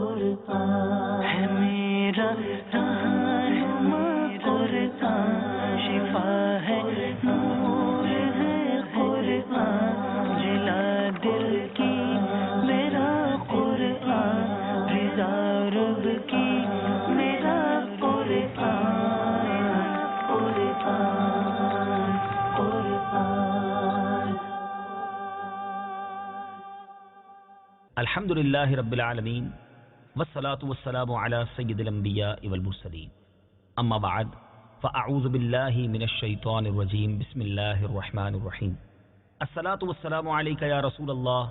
قرآن ہے میرا رہنما، قرآن شفا ہے، نور ہے قرآن، جلا دل کی میرا قرآن، رضا رب کی میرا قرآن، قرآن قرآن۔ الحمدللہ رب العالمین والصلاة والسلام علی سید الانبیاء والمرسلین، اما بعد فاعوذ باللہ من الشیطان الرجیم، بسم اللہ الرحمن الرحیم۔ الصلاة والسلام علیک یا رسول اللہ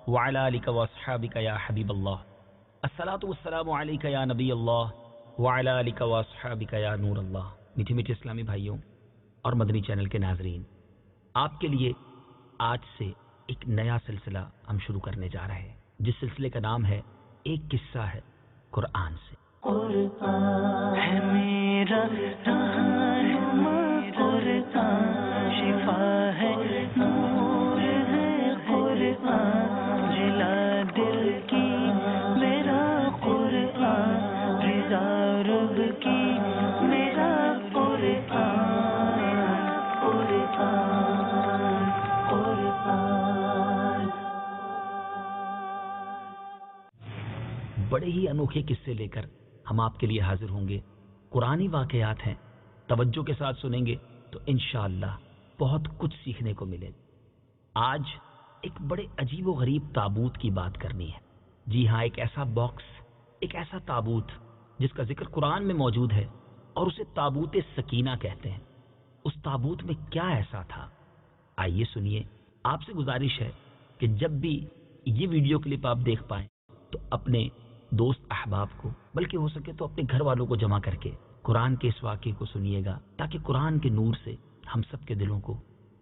وعلی آلک واصحابک یا حبیب اللہ، الصلاة والسلام علیک یا نبی اللہ وعلی آلک واصحابک یا نور اللہ۔ میٹھے میٹھے اسلامی بھائیوں اور مدنی چینل کے ناظرین، آپ کے لیے آج سے ایک نیا سلسلہ ہم شروع کرنے جا رہے ہیں، جس سلسلے کا نام ہے ایک قصہ ہے قرآن سے۔ قرآن ہے میرا رہنما، قرآن شفا ہے، نور ہے قرآن، جلا دل کی میرا قرآن، رضا رب کی میرا قرآن، قرآن قرآن۔ بڑے ہی انوکھے قصے لے کر ہم آپ کے لیے حاضر ہوں گے۔ قرآنی واقعات ہیں، توجہ کے ساتھ سنیں گے تو انشاءاللہ بہت کچھ سیکھنے کو ملے۔ آج ایک بڑے عجیب و غریب تابوت کی بات کرنی ہے۔ جی ہاں، ایک ایسا باکس، ایک ایسا تابوت جس کا ذکر قرآن میں موجود ہے اور اسے تابوت سکینہ کہتے ہیں۔ اس تابوت میں کیا ایسا تھا؟ آئیے سنیے۔ آپ سے گزارش ہے کہ جب بھی یہ ویڈیو کلپ آپ دیکھ پائیں تو اپنے دوست احباب کو، بلکہ ہو سکے تو اپنے گھر والوں کو جمع کر کے قرآن کے اس واقعے کو سنیے گا، تاکہ قرآن کے نور سے ہم سب کے دلوں کو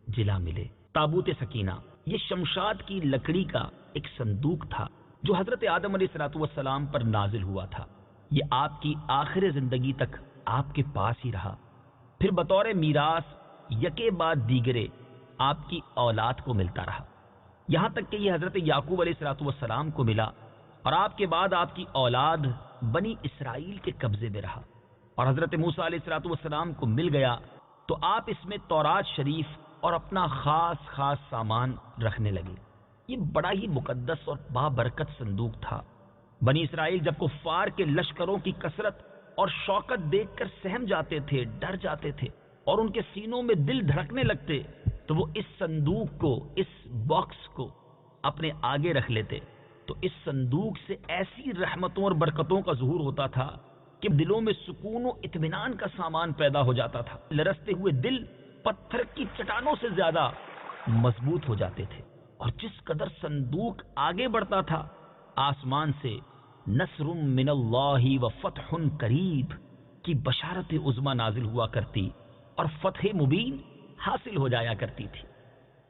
جلا ملے۔ تابوت سکینہ یہ شمشاد کی لکڑی کا ایک صندوق تھا جو حضرت آدم علیہ السلام پر نازل ہوا تھا۔ یہ آپ کی آخر زندگی تک آپ کے پاس ہی رہا، پھر بطور میراث یکے بعد دیگرے آپ کی اولاد کو ملتا رہا، یہاں تک کہ یہ حضرت یعقوب علیہ السلام کو ملا، اور آپ کے بعد آپ کی اولاد بنی اسرائیل کے قبضے میں رہا، اور حضرت موسیٰ علیہ السلام کو مل گیا تو آپ اس میں تورات شریف اور اپنا خاص سامان رکھنے لگے۔ یہ بڑا ہی مقدس اور بابرکت صندوق تھا۔ بنی اسرائیل جب کفار کے لشکروں کی کثرت اور شوکت دیکھ کر سہم جاتے تھے، ڈر جاتے تھے اور ان کے سینوں میں دل دھڑکنے لگتے، تو وہ اس صندوق کو، اس باکس کو اپنے آگے رکھ لیتے، تو اس صندوق سے ایسی رحمتوں اور برکتوں کا ظہور ہوتا تھا کہ دلوں میں سکون و اطمینان کا سامان پیدا ہو جاتا تھا۔ لرزتے ہوئے دل پتھر کی چٹانوں سے زیادہ مضبوط ہو جاتے تھے، اور جس قدر صندوق آگے بڑھتا تھا، آسمان سے نصر من اللہ و فتح قریب کی بشارت عظمی نازل ہوا کرتی اور فتح مبین حاصل ہو جایا کرتی تھی۔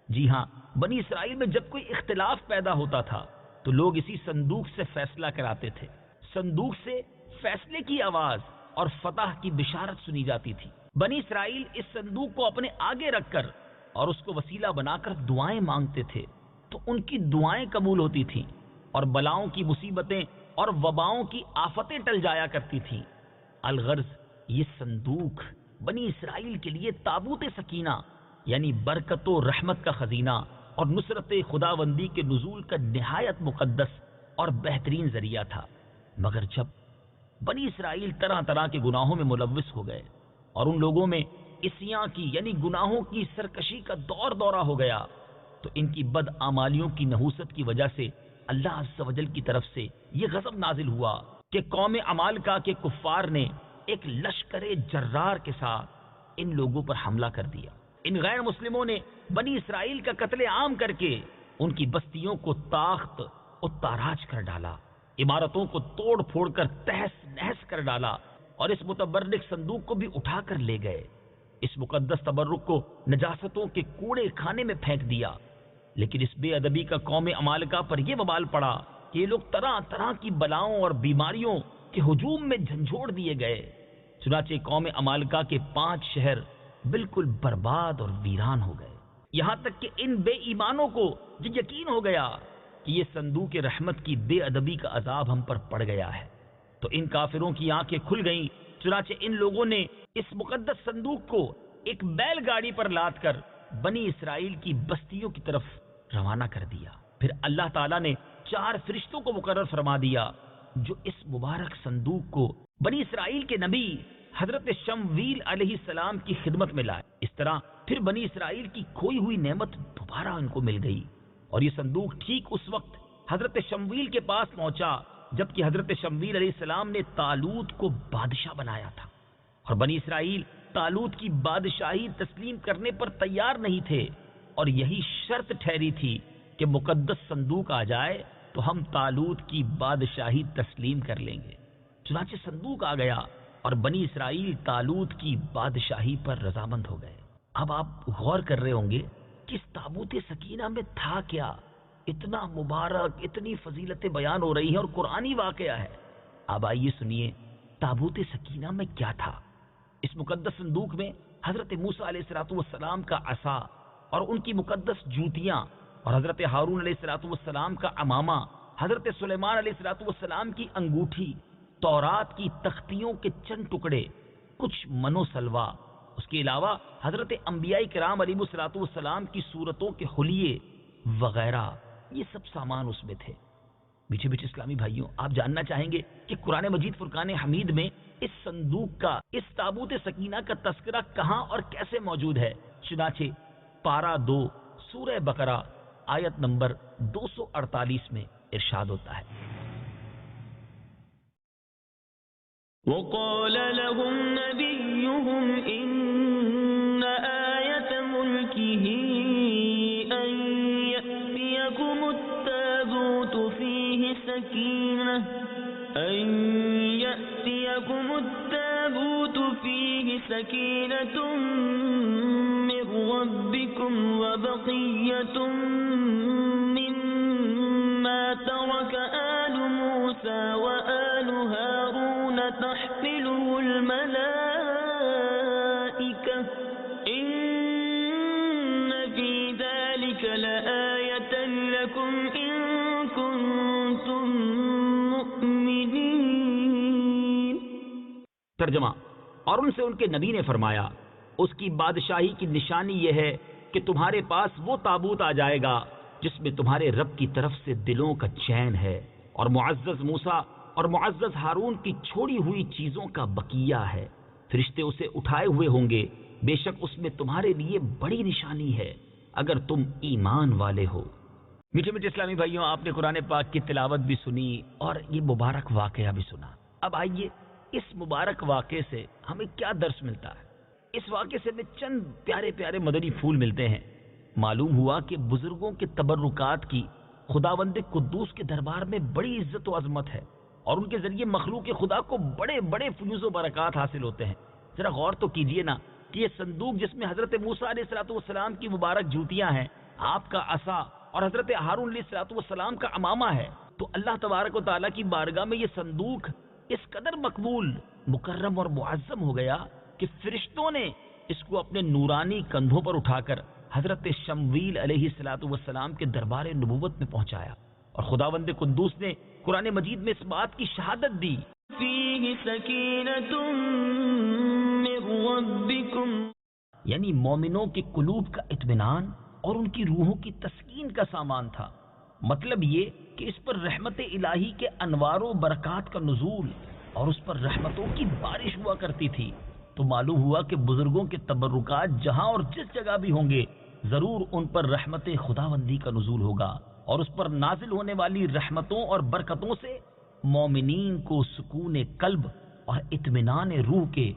جی ہاں، بنی اسرائیل میں جب کوئی اختلاف پیدا ہوتا تھا تو لوگ اسی صندوق سے فیصلہ کراتے تھے۔ صندوق سے فیصلے کی آواز اور فتح کی بشارت سنی جاتی تھی۔ بنی اسرائیل اس صندوق کو اپنے آگے رکھ کر اور اس کو وسیلہ بنا کر دعائیں مانگتے تھے، تو ان کی دعائیں قبول ہوتی تھیں اور بلاؤں کی مصیبتیں اور وباؤں کی آفتیں ٹل جایا کرتی تھیں۔ الغرض یہ صندوق بنی اسرائیل کے لیے تابوت سکینہ یعنی برکت و رحمت کا خزینہ اور نصرت خداوندی کے نزول کا نہایت مقدس اور بہترین ذریعہ تھا۔ مگر جب بنی اسرائیل طرح طرح کے گناہوں میں ملوث ہو گئے اور ان لوگوں میں عصیاں کی یعنی گناہوں کی سرکشی کا دورہ ہو گیا، تو ان کی بدعمالیوں کی نحوست کی وجہ سے اللہ عز و جل کی طرف سے یہ غضب نازل ہوا کہ قوم عمالقہ کے کفار نے ایک لشکر جرار کے ساتھ ان لوگوں پر حملہ کر دیا۔ ان غیر مسلموں نے بنی اسرائیل کا قتل عام کر کے ان کی بستیوں کو تاخت و تاراج کر ڈالا، عمارتوں کو توڑ پھوڑ کر تہس نہس کر ڈالا، اور اس متبرک صندوق کو بھی اٹھا کر لے گئے۔ اس مقدس تبرک کو نجاستوں کے کوڑے خانے میں پھینک دیا۔ لیکن اس بے ادبی کا قوم عمالقہ پر یہ وبال پڑا کہ یہ لوگ طرح طرح کی بلاؤں اور بیماریوں کے ہجوم میں جھنجھوڑ دیے گئے۔ چنانچہ قوم عمالقہ کے 5 شہر بالکل برباد اور ویران ہو گئے، یہاں تک کہ ان بے ایمانوں کو یہ یقین ہو گیا کہ یہ صندوق رحمت کی بے ادبی کا عذاب ہم پر پڑ گیا ہے، تو ان کافروں کی آنکھیں کھل گئیں۔ چنانچہ ان لوگوں نے اس مقدس صندوق کو ایک بیل گاڑی پر لاد کر بنی اسرائیل کی بستیوں کی طرف روانہ کر دیا۔ پھر اللہ تعالیٰ نے 4 فرشتوں کو مقرر فرما دیا جو اس مبارک صندوق کو بنی اسرائیل کے نبی حضرت شمویل علیہ السلام کی خدمت میں لائے۔ اس طرح پھر بنی اسرائیل کی کھوئی ہوئی نعمت دوبارہ ان کو مل گئی، اور یہ صندوق ٹھیک اس وقت حضرت شمویل کے پاس پہنچا جبکہ حضرت شمویل علیہ السلام نے طالوت کو بادشاہ بنایا تھا، اور بنی اسرائیل طالوت کی بادشاہی تسلیم کرنے پر تیار نہیں تھے، اور یہی شرط ٹھہری تھی کہ مقدس صندوق آ جائے تو ہم طالوت کی بادشاہی تسلیم کر لیں گے۔ چنانچہ صندوق آ گیا اور بنی اسرائیل طالوت کی بادشاہی پر رضامند ہو گئے۔ اب آپ غور کر رہے ہوں گے کہ اس تابوت سکینہ میں تھا کیا؟ اتنا مبارک، اتنی فضیلتیں بیان ہو رہی ہیں اور قرآنی واقعہ ہے۔ اب آئیے سنیے تابوت سکینہ میں کیا تھا۔ اس مقدس صندوق میں حضرت موسیٰ علیہ السلام کا عصا اور ان کی مقدس جوتیاں، اور حضرت ہارون علیہ السلام کا عمامہ، حضرت سلیمان علیہ السلام کی انگوٹھی، تورات کی تختیوں کے چند ٹکڑے، کچھ منو سلوا، اس کے علاوہ حضرت انبیاء کرام علیہ السلام کی صورتوں کے حلیے وغیرہ، یہ سب سامان اس میں تھے۔ میٹھے میٹھے اسلامی بھائیوں، آپ جاننا چاہیں گے کہ قرآن مجید فرقان حمید میں اس صندوق کا، اس تابوت سکینہ کا تذکرہ کہاں اور کیسے موجود ہے؟ چنانچہ پارہ 2 سورہ بقرہ آیت نمبر 248 میں ارشاد ہوتا ہے، وقال لهم نبيهم إن آية ملكه أن يأتيكم التابوت فيه سكينة من ربكم وبقية مما ترك آل موسى وآل هارون تحمله الملائكة إن في ذلك لآية لكم إن كنتم مؤمنين۔ ترجمہ، اور ان سے ان کے نبی نے فرمایا، اس کی بادشاہی کی نشانی یہ ہے کہ تمہارے پاس وہ تابوت آ جائے گا جس میں تمہارے رب کی طرف سے دلوں کا چین ہے، اور معزز موسیٰ اور معزز ہارون کی چھوڑی ہوئی چیزوں کا بقیہ ہے۔ فرشتے اسے اٹھائے ہوئے ہوں گے، بے شک اس میں تمہارے لیے بڑی نشانی ہے اگر تم ایمان والے ہو۔ میٹھے میٹھے اسلامی بھائیوں، آپ نے قرآن پاک کی تلاوت بھی سنی اور یہ مبارک واقعہ بھی سنا۔ اب آئیے اس مبارک واقعے سے ہمیں کیا درس ملتا ہے؟ اس واقعے سے ہمیں چند پیارے پیارے مدنی پھول ملتے ہیں۔ معلوم ہوا کہ بزرگوں کے تبرکات کی خداوند قدوس کے دربار میں بڑی عزت و عظمت ہے، اور ان کے ذریعے مخلوق خدا کو بڑے بڑے فیوز و برکات حاصل ہوتے ہیں۔ ذرا غور تو کیجئے نا کہ یہ صندوق جس میں حضرت موسیٰ علیہ السلام کی مبارک جوتیاں ہیں، آپ کا عصا اور حضرت ہارون علیہ السلام کا عمامہ ہے، تو اللہ تبارک و تعالیٰ کی بارگاہ میں یہ صندوق اس قدر مقبول، مکرم اور معظم ہو گیا کہ فرشتوں نے اس کو اپنے نورانی کندھوں پر اٹھا کر حضرت شمویل علیہ السلام کے دربار نبوت میں پہنچایا، اور خداوند قدوس نے قرآن مجید میں اس بات کی شہادت دی، فيه سكينة من ربكم، یعنی مومنوں کے قلوب کا اطمینان اور ان کی روحوں کی تسکین کا سامان تھا۔ مطلب یہ کہ اس پر رحمت الہی کے انوار و برکات کا نزول اور اس پر رحمتوں کی بارش ہوا کرتی تھی۔ تو معلوم ہوا کہ بزرگوں کے تبرکات جہاں اور جس جگہ بھی ہوں گے، ضرور ان پر رحمت خداوندی کا نزول ہوگا، اور اس پر نازل ہونے والی رحمتوں اور برکتوں سے مومنین کو سکون قلب اور اطمینان روح کے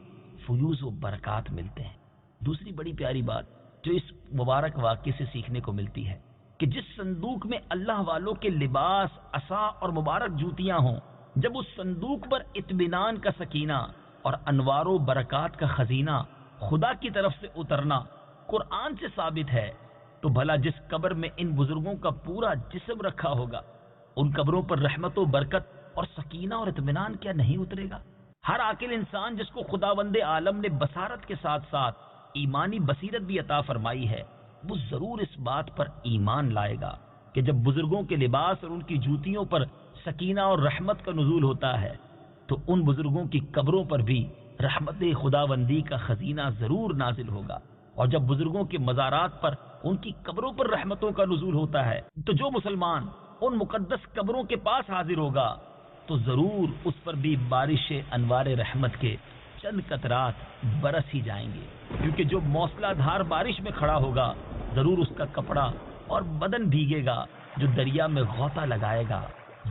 فیوز و برکات ملتے ہیں۔ دوسری بڑی پیاری بات جو اس مبارک واقعے سے سیکھنے کو ملتی ہے کہ جس صندوق میں اللہ والوں کے لباس، عصا اور مبارک جوتیاں ہوں، جب اس صندوق پر اطمینان کا سکینہ اور انوار و برکات کا خزینہ خدا کی طرف سے اترنا قرآن سے ثابت ہے، تو بھلا جس قبر میں ان بزرگوں کا پورا جسم رکھا ہوگا، ان قبروں پر رحمت و برکت اور سکینہ اور اطمینان کیا نہیں اترے گا؟ ہر عاقل انسان جس کو خداوند عالم نے بصارت کے ساتھ ساتھ ایمانی بصیرت بھی عطا فرمائی ہے، وہ ضرور اس بات پر ایمان لائے گا کہ کہ جب بزرگوں کے لباس اور ان کی جوتیوں پر سکینہ اور رحمت کا نزول ہوتا ہے تو ان بزرگوں کی قبروں پر بھی رحمت خداوندی کا خزینہ ضرور نازل ہوگا. اور جب بزرگوں کے مزارات پر ان کی قبروں پر رحمتوں کا نزول ہوتا ہے تو جو مسلمان ان مقدس قبروں کے پاس حاضر ہوگا تو ضرور اس پر بھی بارش انوار رحمت کے چند قطرات برس ہی جائیں گے. کیونکہ جو موسلا دھار بارش میں کھڑا ہوگا ضرور اس کا کپڑا اور بدن بھیگے گا. جو دریا میں غوطہ لگائے گا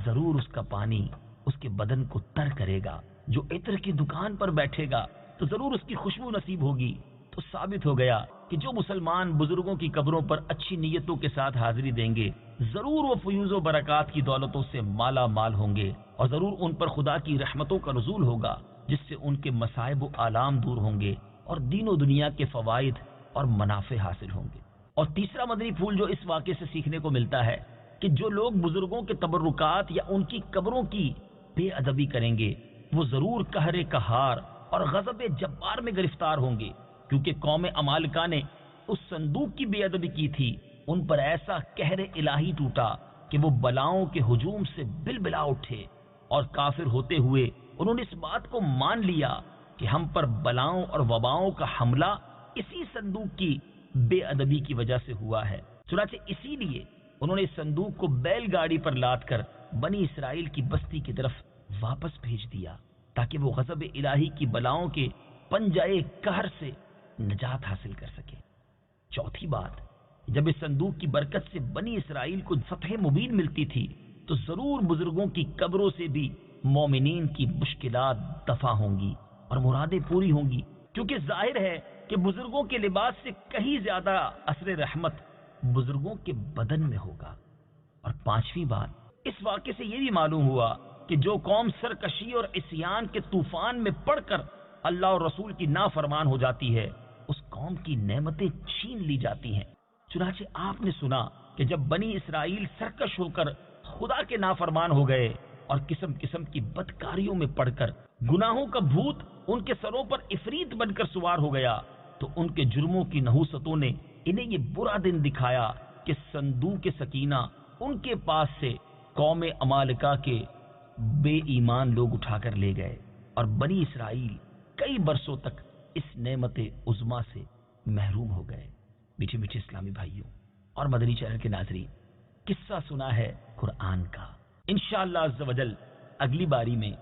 ضرور اس کا پانی اس کے بدن کو تر کرے گا. جو عطر کی دکان پر بیٹھے گا تو ضرور اس کی خوشبو نصیب ہوگی. تو ثابت ہو گیا کہ جو مسلمان بزرگوں کی قبروں پر اچھی نیتوں کے ساتھ حاضری دیں گے ضرور وہ فیوز و برکات کی دولتوں سے مالا مال ہوں گے اور ضرور ان پر خدا کی رحمتوں کا نزول ہوگا جس سے ان کے مصائب و آلام دور ہوں گے اور دین و دنیا کے فوائد اور منافع حاصل ہوں گے. اور تیسرا مدنی پھول جو اس واقعے سے سیکھنے کو ملتا ہے کہ جو لوگ بزرگوں کے تبرکات یا ان کی قبروں کی بے ادبی کریں گے وہ ضرور قہر قہار اور غضب جبار میں گرفتار ہوں گے. کیونکہ قوم عمالقہ نے اس صندوق کی بے ادبی کی تھی ان پر ایسا قہر الہی ٹوٹا کہ وہ بلاؤں کے ہجوم سے بلبلا اٹھے اور کافر ہوتے ہوئے انہوں نے اس بات کو مان لیا کہ ہم پر بلاؤں اور وباؤں کا حملہ اسی صندوق کی بے ادبی کی وجہ سے ہوا ہے. چنانچہ اسی لیے انہوں نے اس صندوق کو بیل گاڑی پر لاد کر بنی اسرائیل کی بستی کی طرف واپس بھیج دیا تاکہ وہ غضب الہی کی بلاؤں کے پنجائے قہر سے نجات حاصل کر سکے. چوتھی بات، جب اس صندوق کی برکت سے بنی اسرائیل کو فتح مبین ملتی تھی تو ضرور بزرگوں کی قبروں سے بھی مومنین کی مشکلات دفع ہوں گی اور مرادیں پوری ہوں گی. کیونکہ ظاہر ہے کہ بزرگوں کے لباس سے کہیں زیادہ اثر رحمت بزرگوں کے بدن میں ہوگا. اور پانچویں بات، اس واقعے سے یہ بھی معلوم ہوا کہ جو قوم سرکشی اور عصیان کے طوفان میں پڑ کر اللہ اور رسول کی نافرمان ہو جاتی ہے اس قوم کی نعمتیں چھین لی جاتی ہیں. چنانچہ آپ نے سنا کہ جب بنی اسرائیل سرکش ہو کر خدا کے نافرمان ہو گئے اور قسم قسم کی بدکاریوں میں پڑ کر گناہوں کا بھوت ان کے سروں پر عفریت بن کر سوار ہو گیا تو ان کے جرموں کی نحوستوں نے انہیں یہ برا دن دکھایا کہ صندوق سکینہ ان کے پاس سے قوم عمالقہ کے بے ایمان لوگ اٹھا کر لے گئے اور بنی اسرائیل کئی برسوں تک اس نعمت عظما سے محروم ہو گئے. میٹھے میٹھے اسلامی بھائیوں اور مدنی چینل کے ناظرین، قصہ سنا ہے قرآن کا. انشاءاللہ عز و جل اگلی باری میں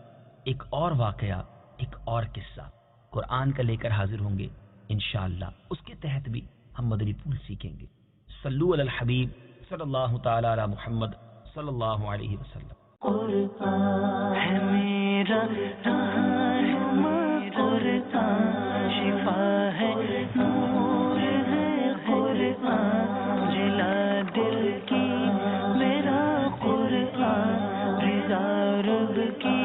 ایک اور واقعہ، ایک اور قصہ قرآن کا لے کر حاضر ہوں گے انشاءاللہ. اس کے تحت بھی ہم مدنی پھول سیکھیں گے. صلو علی الحبیب صلی اللہ تعالی علی محمد صلی اللہ علیہ وسلم. قرآن ہے میرا رہنما، قرآن شفا ہے، نور ہے قرآن، جلا دل کی میرا قرآن، رضا رب کی